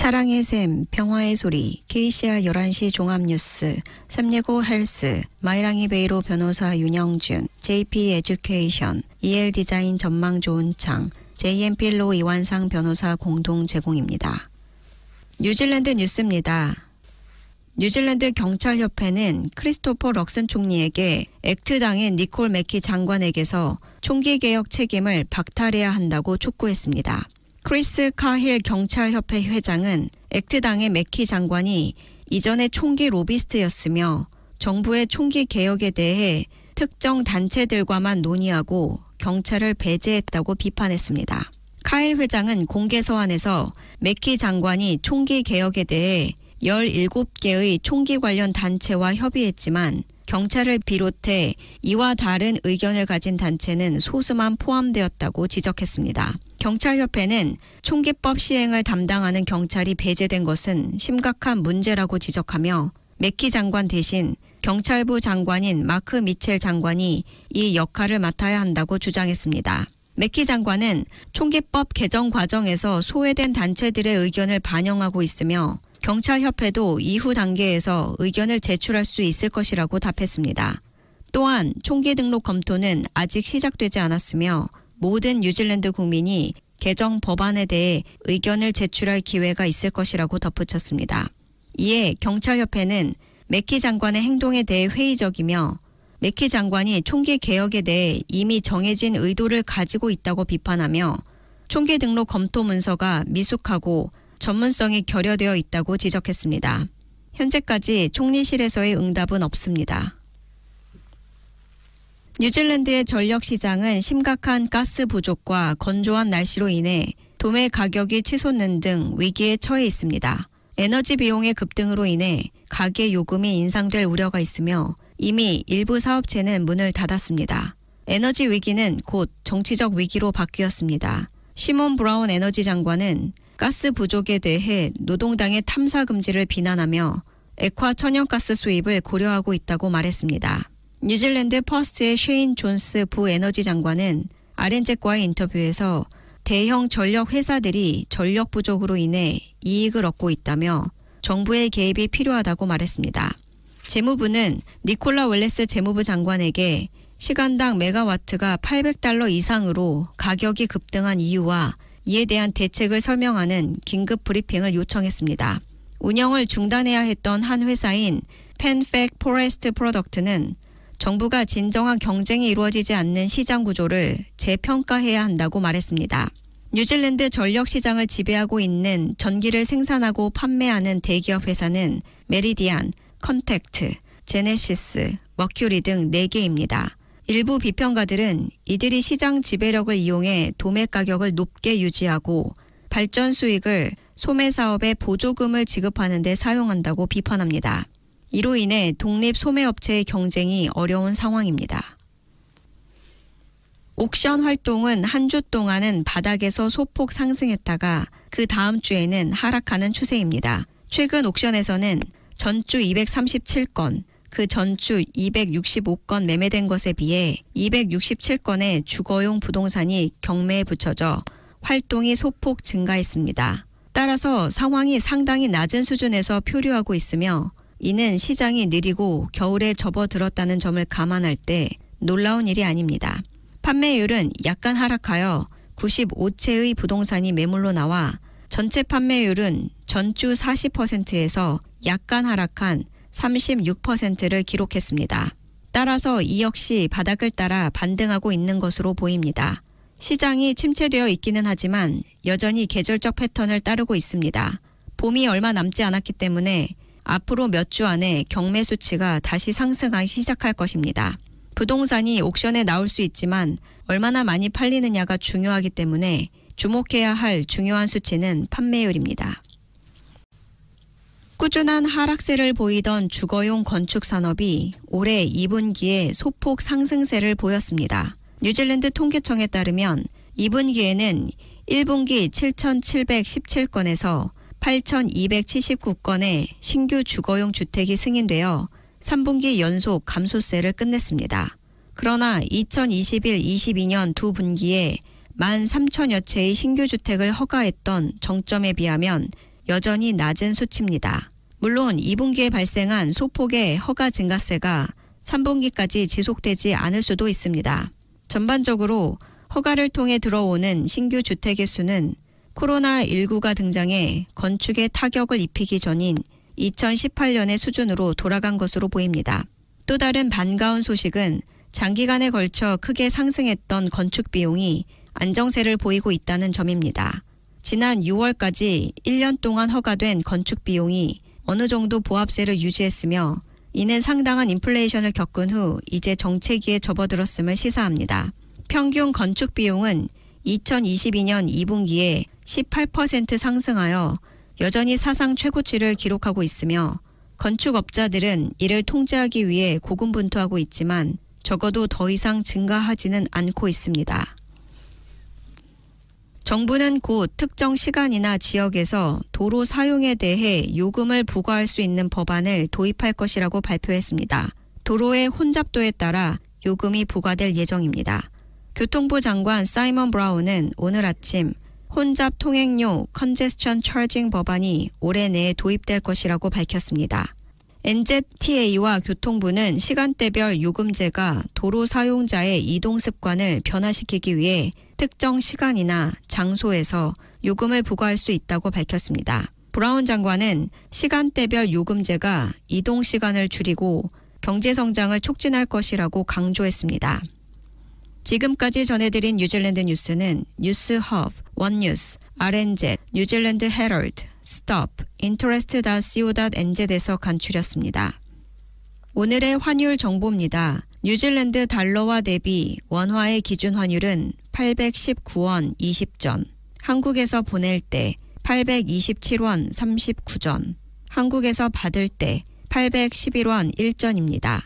사랑의 샘, 평화의 소리, KCR 11시 종합뉴스, 365 헬스, 마이랑이 베이로 변호사 윤영준, JP 에듀케이션, EL 디자인 전망 좋은 창, JMP로 이완상 변호사 공동 제공입니다. 뉴질랜드 뉴스입니다. 뉴질랜드 경찰협회는 크리스토퍼 럭슨 총리에게 액트당의 니콜 매키 장관에게서 총기개혁 책임을 박탈해야 한다고 촉구했습니다. 크리스 카힐 경찰협회 회장은 액트당의 매키 장관이 이전에 총기 로비스트였으며 정부의 총기 개혁에 대해 특정 단체들과만 논의하고 경찰을 배제했다고 비판했습니다. 카힐 회장은 공개 서한에서 매키 장관이 총기 개혁에 대해 17개의 총기 관련 단체와 협의했지만 경찰을 비롯해 이와 다른 의견을 가진 단체는 소수만 포함되었다고 지적했습니다. 경찰협회는 총기법 시행을 담당하는 경찰이 배제된 것은 심각한 문제라고 지적하며 매키 장관 대신 경찰부 장관인 마크 미첼 장관이 이 역할을 맡아야 한다고 주장했습니다. 매키 장관은 총기법 개정 과정에서 소외된 단체들의 의견을 반영하고 있으며 경찰협회도 이후 단계에서 의견을 제출할 수 있을 것이라고 답했습니다. 또한 총기 등록 검토는 아직 시작되지 않았으며 모든 뉴질랜드 국민이 개정 법안에 대해 의견을 제출할 기회가 있을 것이라고 덧붙였습니다. 이에 경찰협회는 매키 장관의 행동에 대해 회의적이며 매키 장관이 총기 개혁에 대해 이미 정해진 의도를 가지고 있다고 비판하며 총기 등록 검토 문서가 미숙하고 전문성이 결여되어 있다고 지적했습니다. 현재까지 총리실에서의 응답은 없습니다. 뉴질랜드의 전력 시장은 심각한 가스 부족과 건조한 날씨로 인해 도매 가격이 치솟는 등 위기에 처해 있습니다. 에너지 비용의 급등으로 인해 가계 요금이 인상될 우려가 있으며 이미 일부 사업체는 문을 닫았습니다. 에너지 위기는 곧 정치적 위기로 바뀌었습니다. 시몬 브라운 에너지 장관은 가스 부족에 대해 노동당의 탐사 금지를 비난하며 액화 천연가스 수입을 고려하고 있다고 말했습니다. 뉴질랜드 퍼스트의 쉐인 존스 부에너지 장관은 RNZ과의 인터뷰에서 대형 전력 회사들이 전력 부족으로 인해 이익을 얻고 있다며 정부의 개입이 필요하다고 말했습니다. 재무부는 니콜라 웰레스 재무부 장관에게 시간당 메가와트가 $800 이상으로 가격이 급등한 이유와 이에 대한 대책을 설명하는 긴급 브리핑을 요청했습니다. 운영을 중단해야 했던 한 회사인 펜팩 포레스트 프로덕트는 정부가 진정한 경쟁이 이루어지지 않는 시장 구조를 재평가해야 한다고 말했습니다. 뉴질랜드 전력 시장을 지배하고 있는 전기를 생산하고 판매하는 대기업 회사는 메리디안, 컨택트, 제네시스, 머큐리 등 4개입니다. 일부 비평가들은 이들이 시장 지배력을 이용해 도매 가격을 높게 유지하고 발전 수익을 소매 사업에 보조금을 지급하는 데 사용한다고 비판합니다. 이로 인해 독립 소매업체의 경쟁이 어려운 상황입니다. 옥션 활동은 한 주 동안은 바닥에서 소폭 상승했다가 그 다음 주에는 하락하는 추세입니다. 최근 옥션에서는 전주 237건, 그 전주 265건 매매된 것에 비해 267건의 주거용 부동산이 경매에 붙여져 활동이 소폭 증가했습니다. 따라서 상황이 상당히 낮은 수준에서 표류하고 있으며 이는 시장이 느리고 겨울에 접어들었다는 점을 감안할 때 놀라운 일이 아닙니다. 판매율은 약간 하락하여 95채의 부동산이 매물로 나와 전체 판매율은 전주 40%에서 약간 하락한 36%를 기록했습니다. 따라서 이 역시 바닥을 따라 반등하고 있는 것으로 보입니다. 시장이 침체되어 있기는 하지만 여전히 계절적 패턴을 따르고 있습니다. 봄이 얼마 남지 않았기 때문에 앞으로 몇 주 안에 경매 수치가 다시 상승하기 시작할 것입니다. 부동산이 옥션에 나올 수 있지만 얼마나 많이 팔리느냐가 중요하기 때문에 주목해야 할 중요한 수치는 판매율입니다. 꾸준한 하락세를 보이던 주거용 건축 산업이 올해 2분기에 소폭 상승세를 보였습니다. 뉴질랜드 통계청에 따르면 2분기에는 1분기 7,717건에서 8,279건의 신규 주거용 주택이 승인되어 3분기 연속 감소세를 끝냈습니다. 그러나 2021-22년 두 분기에 13,000여 채의 신규 주택을 허가했던 정점에 비하면 여전히 낮은 수치입니다. 물론 2분기에 발생한 소폭의 허가 증가세가 3분기까지 지속되지 않을 수도 있습니다. 전반적으로 허가를 통해 들어오는 신규 주택의 수는 코로나19가 등장해 건축에 타격을 입히기 전인 2018년의 수준으로 돌아간 것으로 보입니다. 또 다른 반가운 소식은 장기간에 걸쳐 크게 상승했던 건축 비용이 안정세를 보이고 있다는 점입니다. 지난 6월까지 1년 동안 허가된 건축 비용이 어느 정도 보합세를 유지했으며 이는 상당한 인플레이션을 겪은 후 이제 정체기에 접어들었음을 시사합니다. 평균 건축 비용은 2022년 2분기에 18% 상승하여 여전히 사상 최고치를 기록하고 있으며 건축업자들은 이를 통제하기 위해 고군분투하고 있지만 적어도 더 이상 증가하지는 않고 있습니다. 정부는 곧 특정 시간이나 지역에서 도로 사용에 대해 요금을 부과할 수 있는 법안을 도입할 것이라고 발표했습니다. 도로의 혼잡도에 따라 요금이 부과될 예정입니다. 교통부 장관 사이먼 브라운은 오늘 아침 혼잡 통행료 컨제스천 차징 법안이 올해 내에 도입될 것이라고 밝혔습니다. NZTA와 교통부는 시간대별 요금제가 도로 사용자의 이동 습관을 변화시키기 위해 특정 시간이나 장소에서 요금을 부과할 수 있다고 밝혔습니다. 브라운 장관은 시간대별 요금제가 이동 시간을 줄이고 경제 성장을 촉진할 것이라고 강조했습니다. 지금까지 전해드린 뉴질랜드 뉴스는 뉴스허브, 원뉴스, RNZ, 뉴질랜드 헤럴드, 스톱, interest.co.nz에서 간추렸습니다. 오늘의 환율 정보입니다. 뉴질랜드 달러와 대비 원화의 기준 환율은 819원 20전, 한국에서 보낼 때 827원 39전, 한국에서 받을 때 811원 1전입니다.